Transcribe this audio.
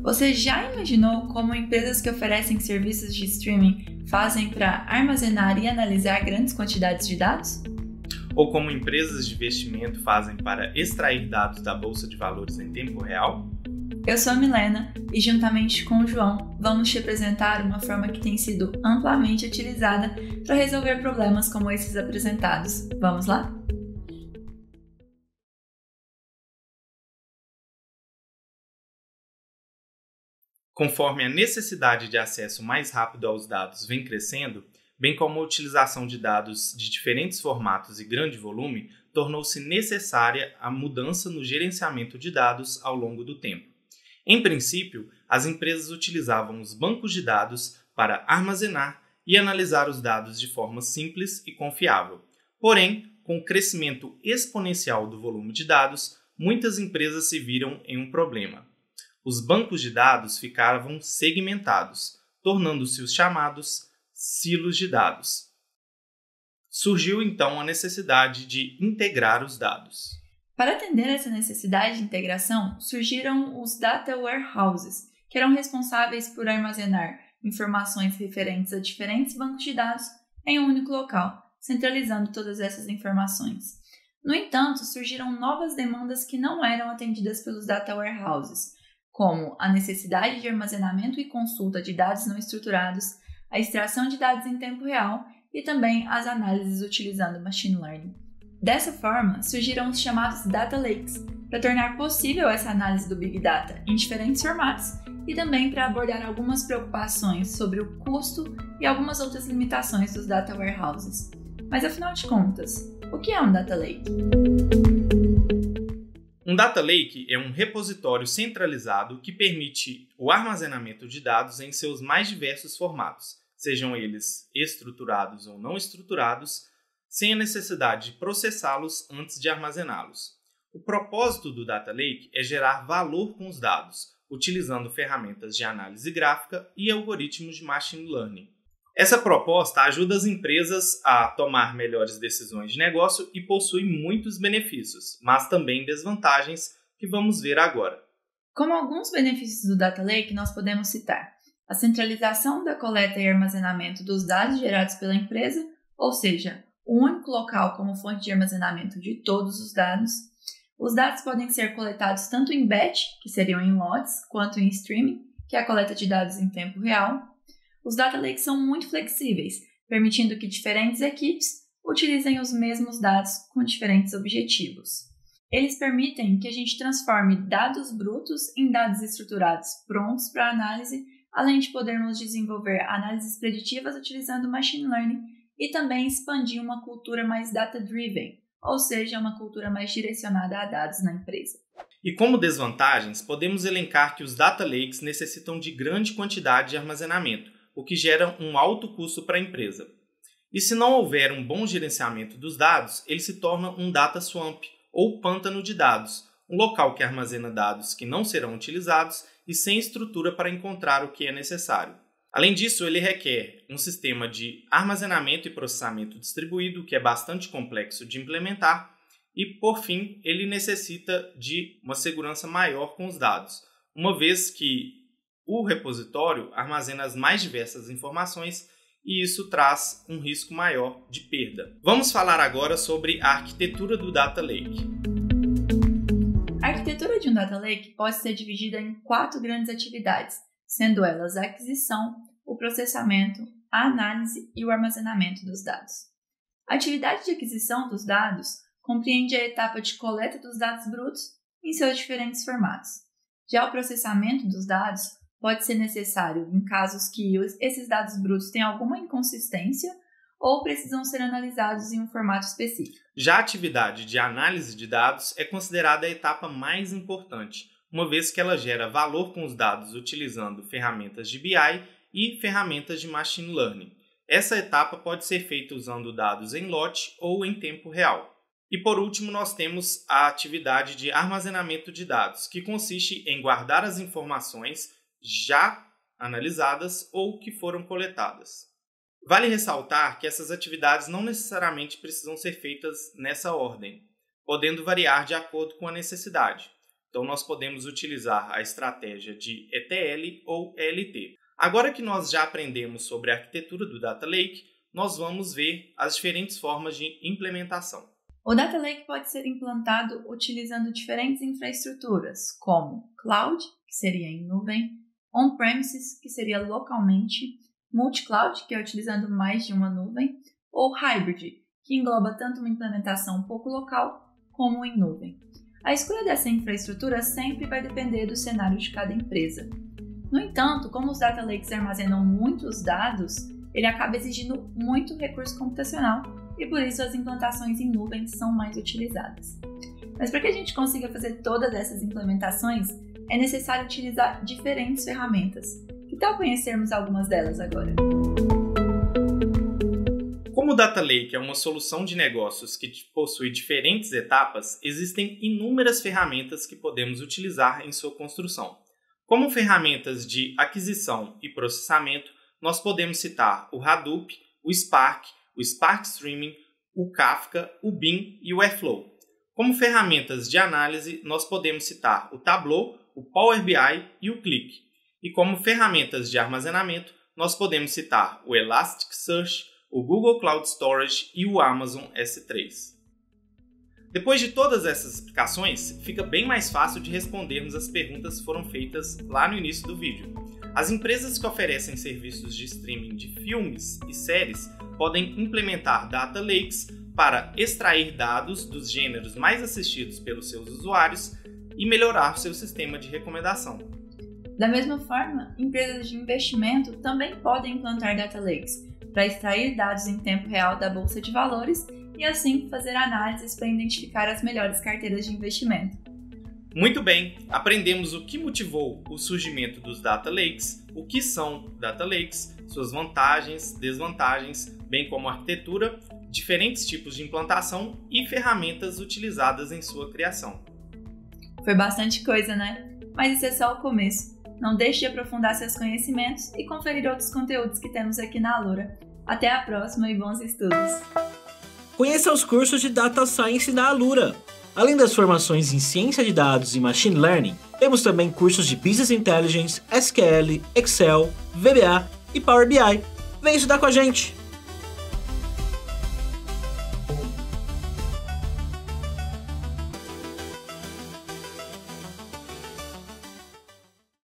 Você já imaginou como empresas que oferecem serviços de streaming fazem para armazenar e analisar grandes quantidades de dados? Ou como empresas de investimento fazem para extrair dados da bolsa de valores em tempo real? Eu sou a Milena e, juntamente com o João, vamos te apresentar uma forma que tem sido amplamente utilizada para resolver problemas como esses apresentados. Vamos lá? Conforme a necessidade de acesso mais rápido aos dados vem crescendo, bem como a utilização de dados de diferentes formatos e grande volume, tornou-se necessária a mudança no gerenciamento de dados ao longo do tempo. Em princípio, as empresas utilizavam os bancos de dados para armazenar e analisar os dados de forma simples e confiável. Porém, com o crescimento exponencial do volume de dados, muitas empresas se viram em um problema. Os bancos de dados ficavam segmentados, tornando-se os chamados silos de dados. Surgiu então a necessidade de integrar os dados. Para atender essa necessidade de integração, surgiram os Data Warehouses, que eram responsáveis por armazenar informações referentes a diferentes bancos de dados em um único local, centralizando todas essas informações. No entanto, surgiram novas demandas que não eram atendidas pelos Data Warehouses, como a necessidade de armazenamento e consulta de dados não estruturados, a extração de dados em tempo real e também as análises utilizando Machine Learning. Dessa forma, surgiram os chamados Data Lakes, para tornar possível essa análise do Big Data em diferentes formatos e também para abordar algumas preocupações sobre o custo e algumas outras limitações dos Data Warehouses. Mas afinal de contas, o que é um Data Lake? Um Data Lake é um repositório centralizado que permite o armazenamento de dados em seus mais diversos formatos, sejam eles estruturados ou não estruturados, sem a necessidade de processá-los antes de armazená-los. O propósito do Data Lake é gerar valor com os dados, utilizando ferramentas de análise gráfica e algoritmos de Machine Learning. Essa proposta ajuda as empresas a tomar melhores decisões de negócio e possui muitos benefícios, mas também desvantagens que vamos ver agora. Como alguns benefícios do Data Lake, nós podemos citar a centralização da coleta e armazenamento dos dados gerados pela empresa, ou seja, um único local como fonte de armazenamento de todos os dados. Os dados podem ser coletados tanto em batch, que seriam em lotes, quanto em streaming, que é a coleta de dados em tempo real. Os Data Lakes são muito flexíveis, permitindo que diferentes equipes utilizem os mesmos dados com diferentes objetivos. Eles permitem que a gente transforme dados brutos em dados estruturados prontos para análise, além de podermos desenvolver análises preditivas utilizando Machine Learning e também expandir uma cultura mais data-driven, ou seja, uma cultura mais direcionada a dados na empresa. E como desvantagens, podemos elencar que os Data Lakes necessitam de grande quantidade de armazenamento, o que gera um alto custo para a empresa. E se não houver um bom gerenciamento dos dados, ele se torna um data swamp, ou pântano de dados, um local que armazena dados que não serão utilizados e sem estrutura para encontrar o que é necessário. Além disso, ele requer um sistema de armazenamento e processamento distribuído, que é bastante complexo de implementar, e, por fim, ele necessita de uma segurança maior com os dados, uma vez que o repositório armazena as mais diversas informações e isso traz um risco maior de perda. Vamos falar agora sobre a arquitetura do Data Lake. A arquitetura de um Data Lake pode ser dividida em 4 grandes atividades, sendo elas a aquisição, o processamento, a análise e o armazenamento dos dados. A atividade de aquisição dos dados compreende a etapa de coleta dos dados brutos em seus diferentes formatos. Já o processamento dos dados pode ser necessário em casos que esses dados brutos têm alguma inconsistência ou precisam ser analisados em um formato específico. Já a atividade de análise de dados é considerada a etapa mais importante, uma vez que ela gera valor com os dados utilizando ferramentas de BI e ferramentas de Machine Learning. Essa etapa pode ser feita usando dados em lote ou em tempo real. E por último, nós temos a atividade de armazenamento de dados, que consiste em guardar as informações já analisadas ou que foram coletadas. Vale ressaltar que essas atividades não necessariamente precisam ser feitas nessa ordem, podendo variar de acordo com a necessidade. Então nós podemos utilizar a estratégia de ETL ou ELT. Agora que nós já aprendemos sobre a arquitetura do Data Lake, nós vamos ver as diferentes formas de implementação. O Data Lake pode ser implantado utilizando diferentes infraestruturas, como Cloud, que seria em nuvem, On-Premises, que seria localmente, Multi-Cloud, que é utilizando mais de uma nuvem, ou Hybrid, que engloba tanto uma implementação um pouco local como em nuvem. A escolha dessa infraestrutura sempre vai depender do cenário de cada empresa. No entanto, como os Data Lakes armazenam muitos dados, ele acaba exigindo muito recurso computacional e por isso as implantações em nuvem são mais utilizadas. Mas para que a gente consiga fazer todas essas implementações, é necessário utilizar diferentes ferramentas. Que tal conhecermos algumas delas agora? Como o Data Lake é uma solução de negócios que possui diferentes etapas, existem inúmeras ferramentas que podemos utilizar em sua construção. Como ferramentas de aquisição e processamento, nós podemos citar o Hadoop, o Spark Streaming, o Kafka, o Beam e o Airflow. Como ferramentas de análise, nós podemos citar o Tableau, o Power BI e o Qlik. E como ferramentas de armazenamento, nós podemos citar o Elasticsearch, o Google Cloud Storage e o Amazon S3. Depois de todas essas explicações, fica bem mais fácil de respondermos as perguntas que foram feitas lá no início do vídeo. As empresas que oferecem serviços de streaming de filmes e séries podem implementar Data Lakes para extrair dados dos gêneros mais assistidos pelos seus usuários e melhorar seu sistema de recomendação. Da mesma forma, empresas de investimento também podem implantar Data Lakes para extrair dados em tempo real da bolsa de valores e assim fazer análises para identificar as melhores carteiras de investimento. Muito bem, aprendemos o que motivou o surgimento dos Data Lakes, o que são Data Lakes, suas vantagens, desvantagens, bem como arquitetura, diferentes tipos de implantação e ferramentas utilizadas em sua criação. Foi bastante coisa, né? Mas isso é só o começo. Não deixe de aprofundar seus conhecimentos e conferir outros conteúdos que temos aqui na Alura. Até a próxima e bons estudos! Conheça os cursos de Data Science da Alura. Além das formações em Ciência de Dados e Machine Learning, temos também cursos de Business Intelligence, SQL, Excel, VBA e Power BI. Vem estudar com a gente!